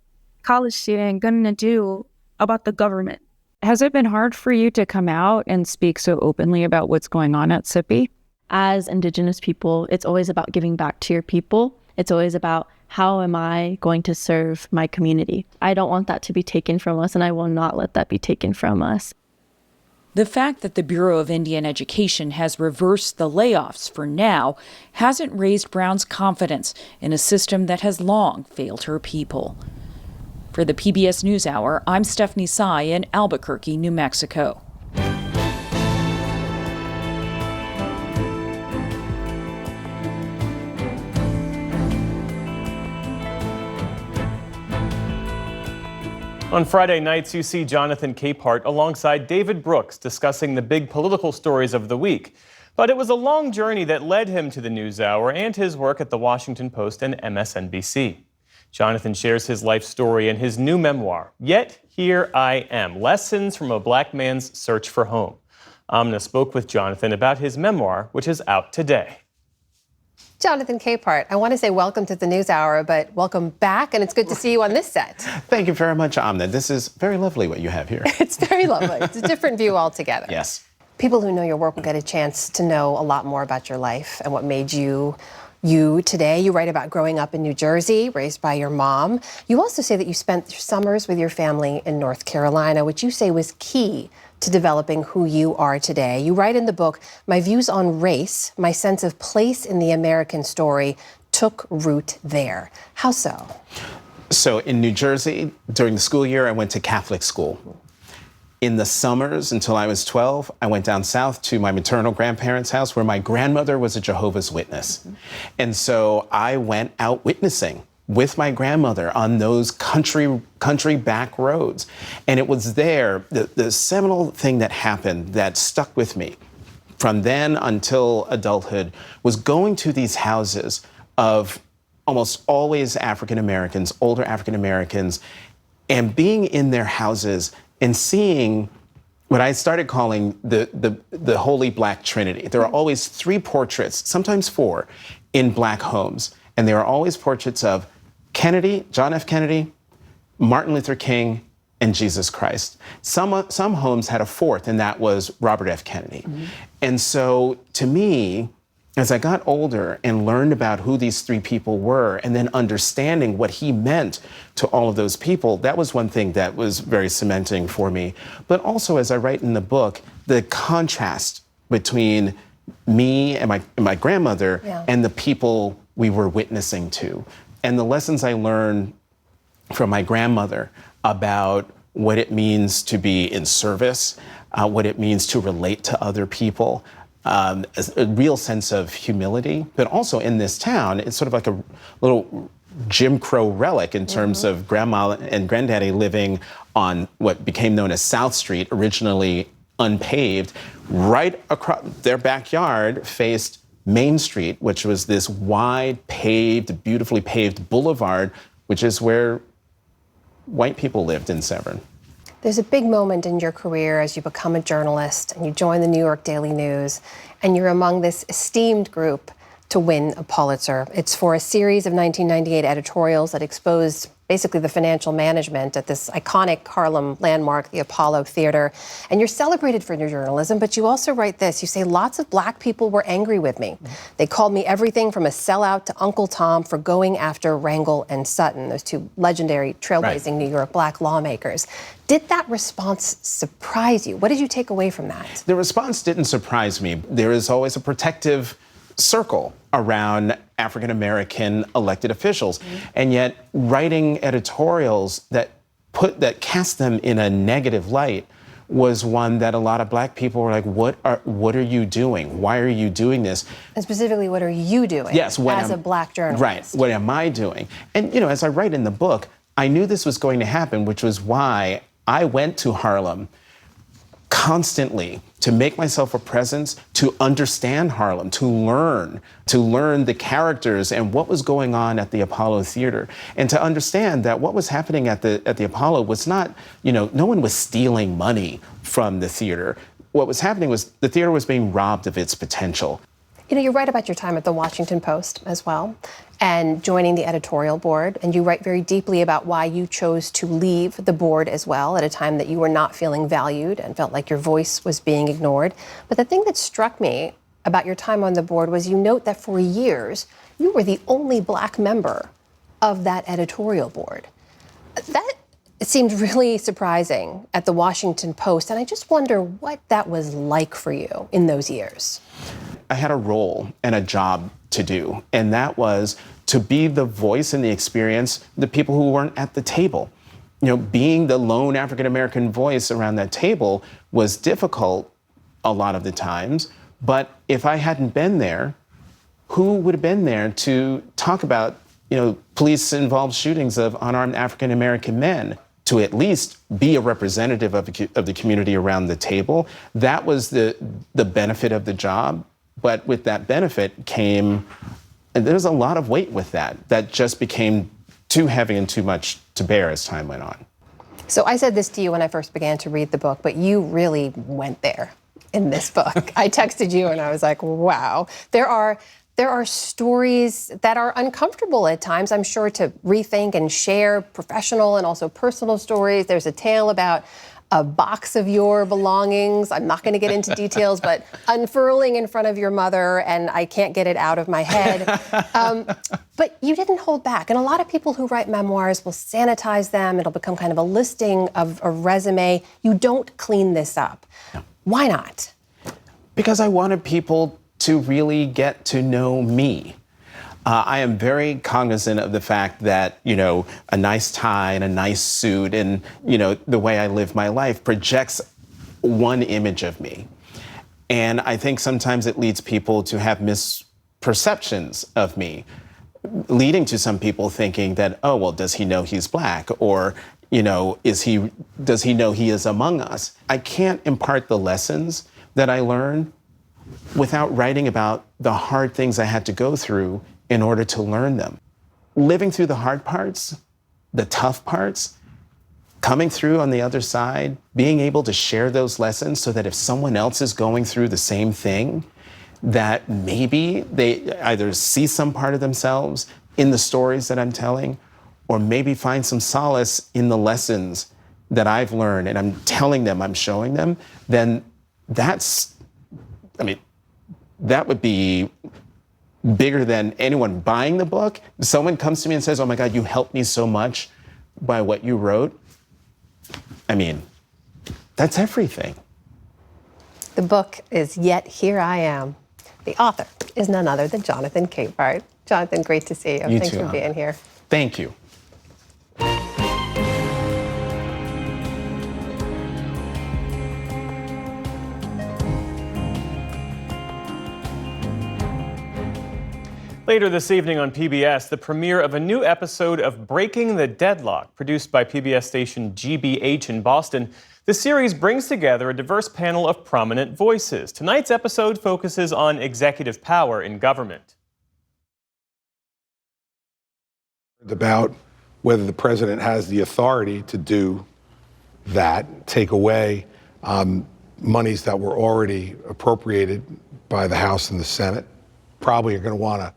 college student, gonna do about the government? Has it been hard for you to come out and speak so openly about what's going on at SIPI? As Indigenous people, it's always about giving back to your people. It's always about how am I going to serve my community? I don't want that to be taken from us, and I will not let that be taken from us. The fact that the Bureau of Indian Education has reversed the layoffs for now hasn't raised Brown's confidence in a system that has long failed her people. For the PBS NewsHour, I'm Stephanie Tsai in Albuquerque, New Mexico. On Friday nights, you see Jonathan Capehart alongside David Brooks discussing the big political stories of the week. But it was a long journey that led him to the NewsHour and his work at The Washington Post and MSNBC. Jonathan shares his life story in his new memoir, Yet Here I Am, Lessons from a Black Man's Search for Home. Amna spoke with Jonathan about his memoir, which is out today. Jonathan Capehart, I want to say welcome to the NewsHour, but welcome back, and it's good to see you on this set. Thank you very much, Amna. This is very lovely what you have here. It's very lovely. It's a different view altogether. Yes. People who know your work will get a chance to know a lot more about your life and what made you today. You write about growing up in New Jersey, raised by your mom. You also say that you spent your summers with your family in North Carolina, which you say was key to developing who you are today. You write in the book, my views on race, my sense of place in the American story took root there. How so? So in New Jersey, during the school year, I went to Catholic school. In the summers, until I was 12, I went down south to my maternal grandparents' house where my grandmother was a Jehovah's Witness. And so I went out witnessing with my grandmother on those country back roads. And it was there, the seminal thing that happened that stuck with me from then until adulthood was going to these houses of almost always African Americans, older African Americans, and being in their houses and seeing what I started calling the Holy Black Trinity. There are always three portraits, sometimes four, in Black homes. And there are always portraits of Kennedy, John F. Kennedy, Martin Luther King, and Jesus Christ. Some homes had a fourth, and that was Robert F. Kennedy. Mm-hmm. And so to me, as I got older and learned about who these three people were, and then understanding what he meant to all of those people, that was one thing that was very cementing for me. But also, as I write in the book, the contrast between me and my grandmother and the people we were witnessing to. And the lessons I learned from my grandmother about what it means to be in service, what it means to relate to other people, a real sense of humility, but also in this town, it's sort of like a little Jim Crow relic in terms of grandma and granddaddy living on what became known as South Street, originally unpaved. Right across their backyard faced Main Street, which was this wide, paved, beautifully paved boulevard, which is where white people lived in Severn. There's a big moment in your career as you become a journalist and you join the New York Daily News, and you're among this esteemed group to win a Pulitzer. It's for a series of 1998 editorials that exposed basically the financial management at this iconic Harlem landmark, the Apollo Theater. And you're celebrated for your journalism, but you also write this. You say, lots of Black people were angry with me. They called me everything from a sellout to Uncle Tom for going after Rangel and Sutton, those two legendary trailblazing New York Black lawmakers. Did that response surprise you? What did you take away from that? The response didn't surprise me. There is always a protective circle around African American elected officials. And yet writing editorials that cast them in a negative light was one that a lot of Black people were like, what are you doing? Why are you doing this? And specifically, what are you doing as a Black journalist? Right, what am I doing? And as I write in the book, I knew this was going to happen, which was why I went to Harlem constantly to make myself a presence, to understand Harlem, to learn the characters and what was going on at the Apollo Theater, and to understand that what was happening at the Apollo was not, no one was stealing money from the theater. What was happening was the theater was being robbed of its potential. You write about your time at the Washington Post as well, and joining the editorial board, and you write very deeply about why you chose to leave the board as well at a time that you were not feeling valued and felt like your voice was being ignored. But the thing that struck me about your time on the board was you note that for years, you were the only Black member of that editorial board. That seemed really surprising at the Washington Post, and I just wonder what that was like for you in those years. I had a role and a job to do, and that was to be the voice and the experience, the people who weren't at the table. Being the lone African-American voice around that table was difficult a lot of the times, but if I hadn't been there, who would have been there to talk about, police-involved shootings of unarmed African-American men? To at least be a representative of the community around the table, that was the benefit of the job. But with that benefit came, and there was a lot of weight with that just became too heavy and too much to bear as time went on. So I said this to you when I first began to read the book, but you really went there in this book. I texted you and I was like, wow. There are stories that are uncomfortable at times, I'm sure, to rethink and share, professional and also personal stories. There's a tale about a box of your belongings. I'm not going to get into details, but unfurling in front of your mother, and I can't get it out of my head. But you didn't hold back. And a lot of people who write memoirs will sanitize them. It'll become kind of a listing of a resume. You don't clean this up. No. Why not? Because I wanted people to really get to know me. I am very cognizant of the fact that, a nice tie and a nice suit and, the way I live my life projects one image of me. And I think sometimes it leads people to have misperceptions of me, leading to some people thinking that, oh, well, does he know he's Black? Or, does he know he is among us? I can't impart the lessons that I learned without writing about the hard things I had to go through in order to learn them. Living through the hard parts, the tough parts, coming through on the other side, being able to share those lessons so that if someone else is going through the same thing, that maybe they either see some part of themselves in the stories that I'm telling, or maybe find some solace in the lessons that I've learned and I'm telling them, I'm showing them, then that would be bigger than anyone buying the book. If someone comes to me and says, oh my God, you helped me so much by what you wrote. That's everything. The book is Yet Here I Am. The author is none other than Jonathan Capehart. Jonathan, great to see you. You Thanks too, for being here. Thank you. Later this evening on PBS, the premiere of a new episode of Breaking the Deadlock, produced by PBS station GBH in Boston. The series brings together a diverse panel of prominent voices. Tonight's episode focuses on executive power in government. About whether the president has the authority to do that, take away monies that were already appropriated by the House and the Senate. Probably are going to want to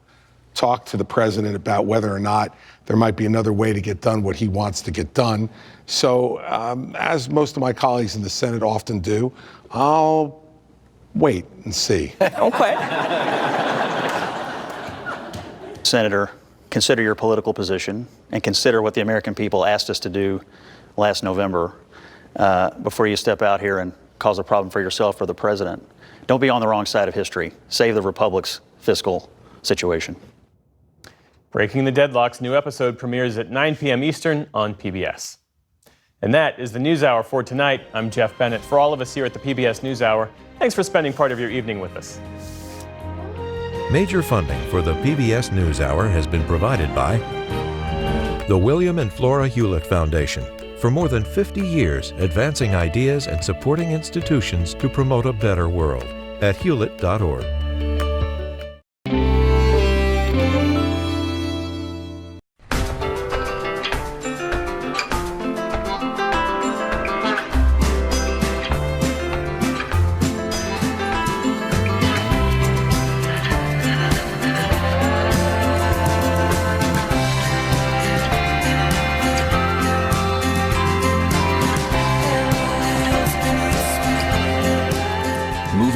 talk to the president about whether or not there might be another way to get done what he wants to get done. So, as most of my colleagues in the Senate often do, I'll wait and see. Okay. Senator, consider your political position and consider what the American people asked us to do last November before you step out here and cause a problem for yourself or the president. Don't be on the wrong side of history. Save the Republic's fiscal situation. Breaking the Deadlock's new episode premieres at 9 p.m. Eastern on PBS. And that is the NewsHour for tonight. I'm Jeff Bennett. For all of us here at the PBS NewsHour, thanks for spending part of your evening with us. Major funding for the PBS NewsHour has been provided by The William and Flora Hewlett Foundation. For more than 50 years, advancing ideas and supporting institutions to promote a better world. At hewlett.org.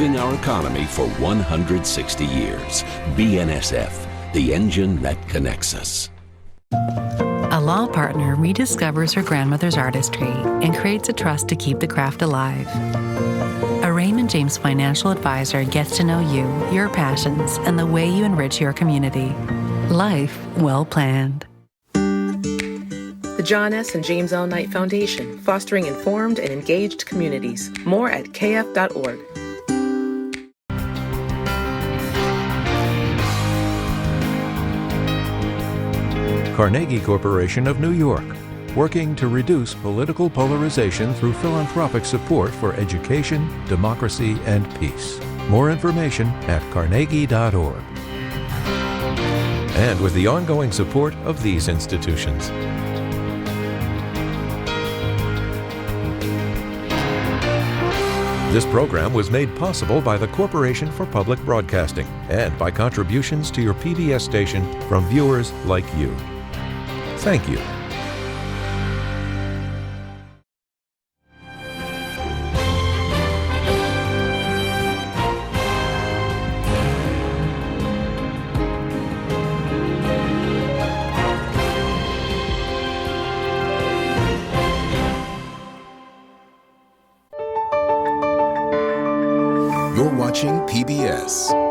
Moving our economy for 160 years. BNSF, the engine that connects us. A law partner rediscovers her grandmother's artistry and creates a trust to keep the craft alive. A Raymond James financial advisor gets to know you, your passions, and the way you enrich your community. Life well planned. The John S. and James L. Knight Foundation, fostering informed and engaged communities. More at kf.org. Carnegie Corporation of New York, working to reduce political polarization through philanthropic support for education, democracy, and peace. More information at carnegie.org. And with the ongoing support of these institutions. This program was made possible by the Corporation for Public Broadcasting and by contributions to your PBS station from viewers like you. Thank you. You're watching PBS.